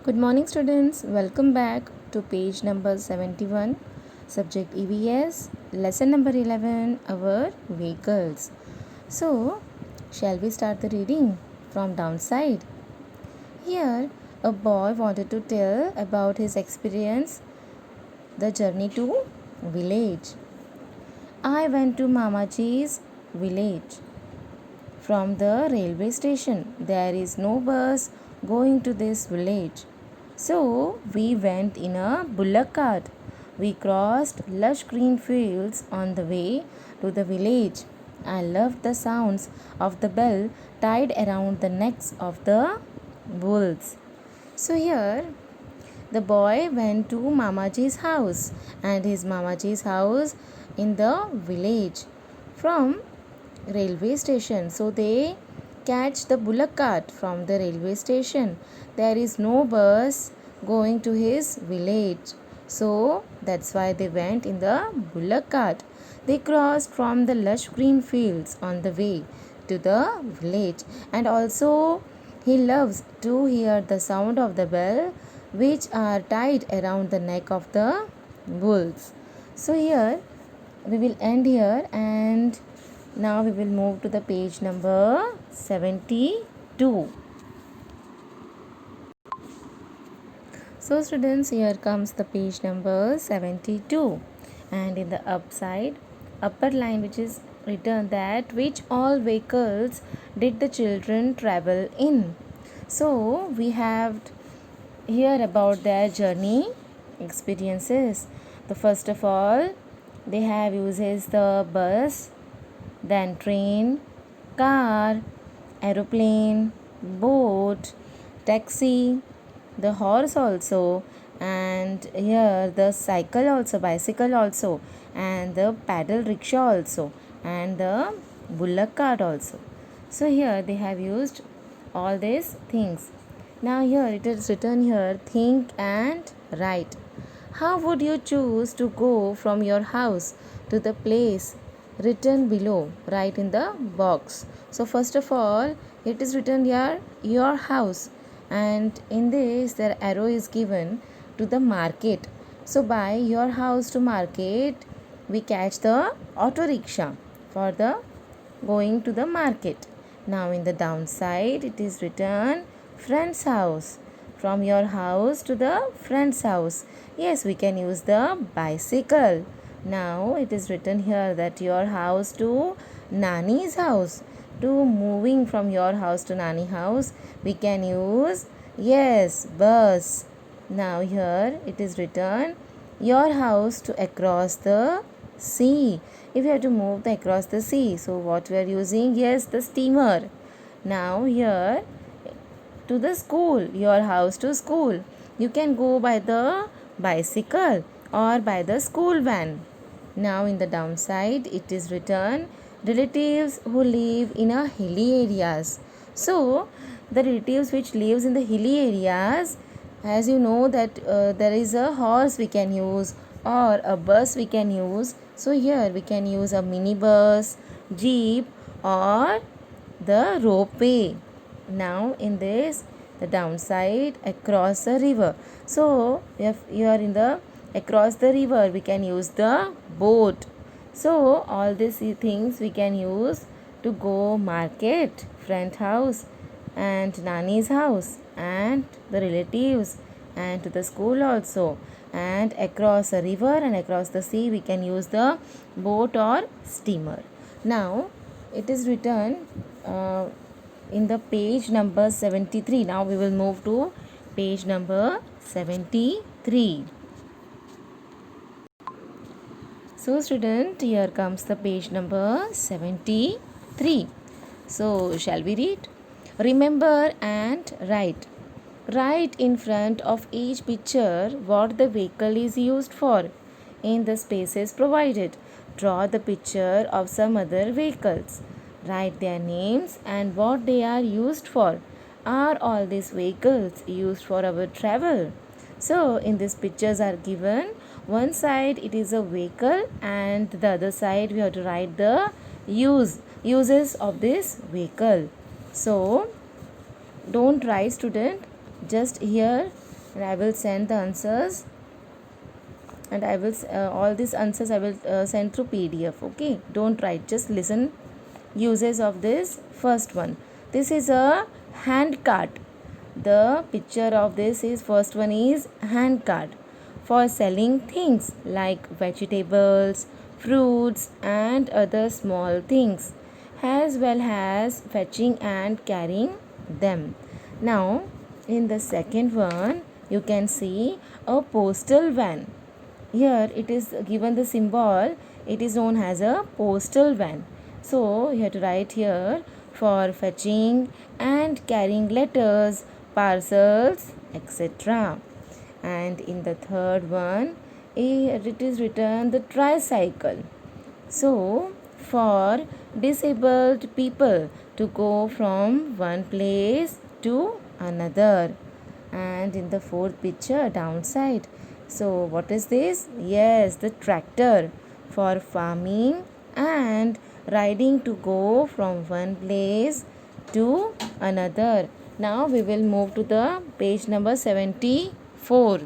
Good morning, students. Welcome back to page number 71, subject EVS, lesson number 11, our vehicles. So, shall we start the reading from downside? Here, a boy wanted to tell about his experience, the journey to village. I went to Mamaji's village from the railway station. There is no bus going to this village. So we went in a bullock cart. We crossed lush green fields on the way to the village. I loved the sounds of the bell tied around the necks of the bulls. So here the boy went to Mamaji's house, and his Mamaji's house in the village from railway station. So they catch the bullock cart from the railway station. There is no bus going to his village. So that's why they went in the bullock cart. They crossed from the lush green fields on the way to the village, and also he loves to hear the sound of the bell which are tied around the neck of the bulls. So here we will end here, and now we will move to the page number 72. So students, here comes the page number 72, and in the upper line which is written that which all vehicles did the children travel in. So we have here about their journey experiences. The first of all, they have uses the bus, then train, car, aeroplane, boat, taxi, the horse also, and here the bicycle also, and the paddle rickshaw also, and the bullock cart also. So here they have used all these things. Now here it is written here, think and write. How would you choose to go from your house to the place written below? Write in the box. So first of all, it is written here your house, and in this their arrow is given to the market. So by your house to market, we catch the auto rickshaw for the going to the market. Now in the downside, it is written friend's house. From your house to the friend's house. Yes, we can use the bicycle. Now it is written here that your house to Nani's house. To moving from your house to Nani house, we can use, yes, bus. Now here it is written your house to across the sea. If you have to move across the sea, so what we are using? Yes, the steamer. Now here to the school, your house to school. You can go by the bicycle or by the school van. Now in the downside, it is written relatives who live in a hilly areas. So the relatives which lives in the hilly areas, as you know that there is a horse we can use or a bus we can use. So here we can use a minibus, jeep, or the ropeway. Now in this, the downside, across a river. So if you are in the across the river, we can use the boat. So all these things we can use to go market, friend house, and Nani's house, and the relatives, and to the school also. And across a river and across the sea, we can use the boat or steamer. Now it is written in the page number 73. Now we will move to page number 73. So student, here comes the page number 73. So shall we read? Remember and write. Write in front of each picture what the vehicle is used for in the spaces provided. Draw the picture of some other vehicles. Write their names and what they are used for. Are all these vehicles used for our travel? So in these pictures are given, one side it is a vehicle, and the other side we have to write the uses of this vehicle. So don't write, student, just here and I will send the answers, and I will all these answers I will send through PDF. Okay, don't write, just listen. Uses of this first one. This is a hand cart. The picture of this is first one is hand cart for selling things like vegetables, fruits, and other small things, as well as fetching and carrying them. Now, in the second one, you can see a postal van. Here it is given the symbol, it is known as a postal van. So you have to write here for fetching and carrying letters, parcels, etc. And in the third one, it is written the tricycle. So for disabled people to go from one place to another. And in the fourth picture downside, so what is this? Yes, the tractor for farming and riding to go from one place to another. Now we will move to the page number 74.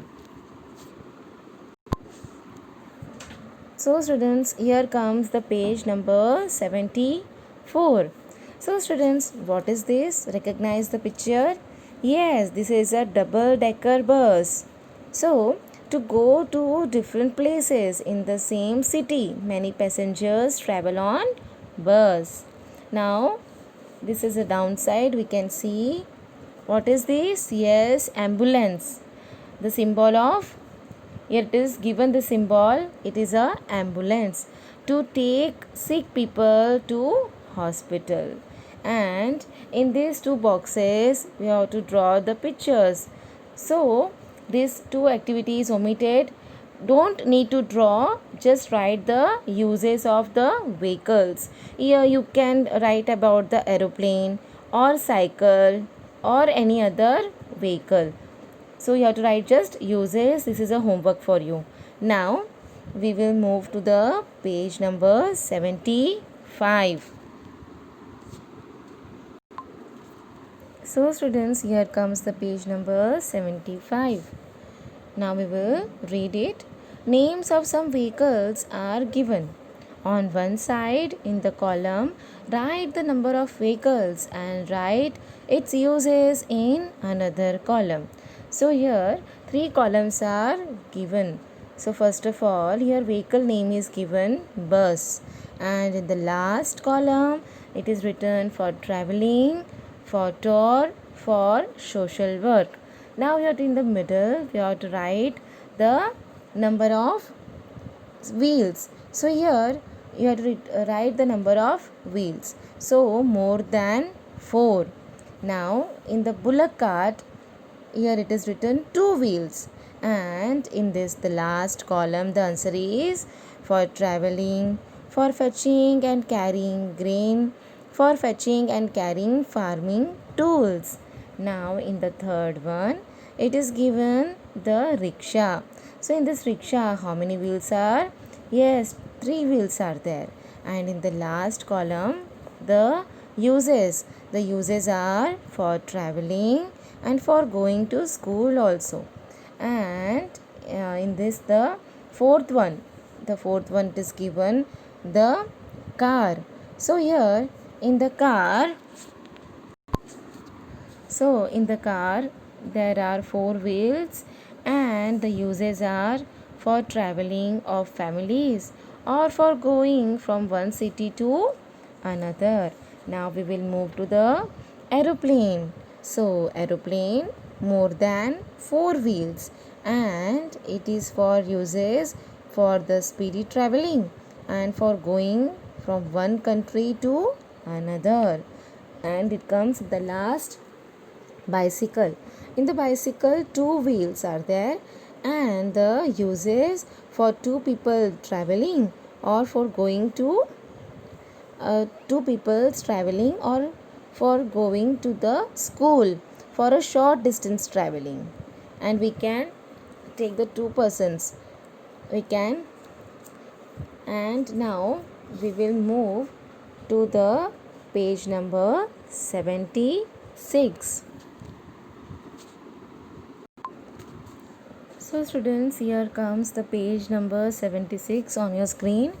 So students, here comes the page number 74. So students, what is this? Recognize the picture? Yes, this is a double-decker bus. So, to go to different places in the same city, many passengers travel on bus. Now, this is a downside. We can see, what is this? Yes, ambulance. The symbol of, here it is given the symbol, it is a ambulance to take sick people to hospital. And in these two boxes we have to draw the pictures. So these two activities omitted. Don't need to draw, just write the uses of the vehicles. Here you can write about the aeroplane or cycle or any other vehicle. So you have to write just uses. This is a homework for you. Now we will move to the page number 75. So students, here comes the page number 75. Now we will read it. Names of some vehicles are given. On one side in the column, write the number of vehicles and write its uses in another column. So here 3 columns are given. So first of all, here vehicle name is given bus, and in the last column it is written for traveling, for tour, for social work. Now here in the middle we have to write the number of wheels. So here you have to write the number of wheels. So more than 4. Now in the bullock cart, here it is written 2 wheels, and in this the last column the answer is for traveling, for fetching and carrying grain, for fetching and carrying farming tools. Now in the third one it is given the rickshaw. So in this rickshaw how many wheels are? Yes, 3 wheels are there. And in the last column the uses. The uses are for traveling and for going to school also. And in this the fourth one it is given the car. So here in the car, there are 4 wheels, and the uses are for traveling of families or for going from one city to another. Now we will move to the aeroplane. So aeroplane more than 4 wheels, and it is for uses for the speedy traveling and for going from one country to another. And it comes the last, bicycle. In the bicycle 2 wheels are there, and the uses for 2 people traveling or for going to 2 people traveling or for going to the school for a short distance traveling. And we can take the 2 persons, we can. And now we will move to the page number 76. So students, here comes the page number 76 on your screen,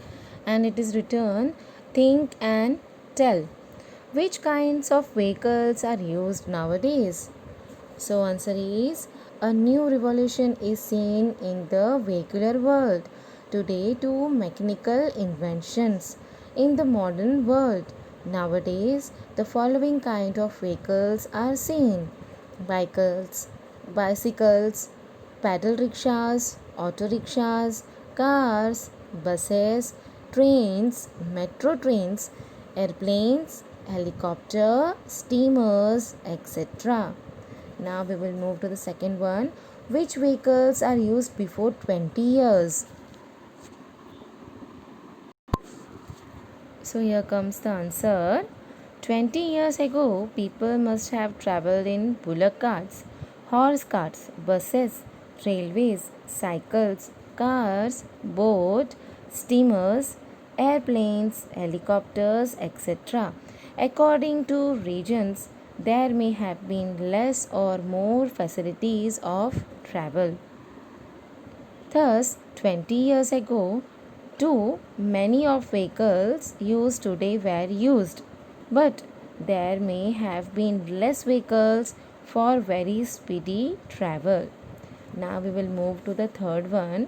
and it is written think and tell. Which kinds of vehicles are used nowadays? So answer is a new revolution is seen in the vehicular world. Today two mechanical inventions in the modern world. Nowadays the following kind of vehicles are seen: bicycles, paddle rickshaws, auto rickshaws, cars, buses, trains, metro trains, airplanes, helicopter, steamers, etc. Now we will move to the second one. Which vehicles are used before 20 years? So here comes the answer. 20 years ago, people must have traveled in bullock carts, horse carts, buses, railways, cycles, cars, boat, steamers, airplanes, helicopters, etc. According to regions, there may have been less or more facilities of travel. Thus, 20 years ago, too many of vehicles used today were used, but there may have been less vehicles for very speedy travel. Now we will move to the third one.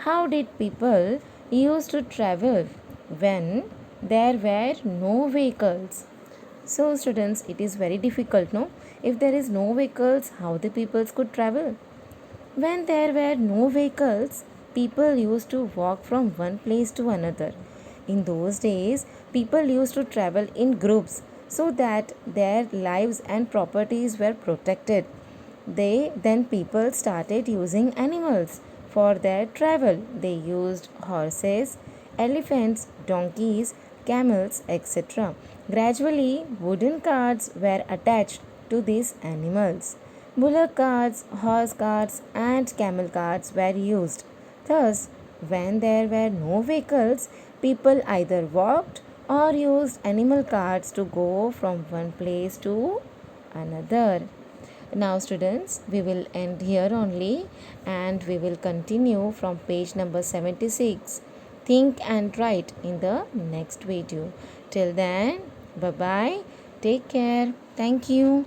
How did people used to travel when there were no vehicles? So students, it is very difficult, no? If there is no vehicles, how the peoples could travel? When there were no vehicles, people used to walk from one place to another. In those days, people used to travel in groups so that their lives and properties were protected. Then people started using animals for their travel. They used horses, elephants, donkeys, camels, etc. Gradually, wooden carts were attached to these animals. Bullock carts, horse carts, and camel carts were used. Thus, when there were no vehicles, people either walked or used animal carts to go from one place to another. Now, students, we will end here only and we will continue from page number 76. Think and write in the next video. Till then, bye bye. Take care. Thank you.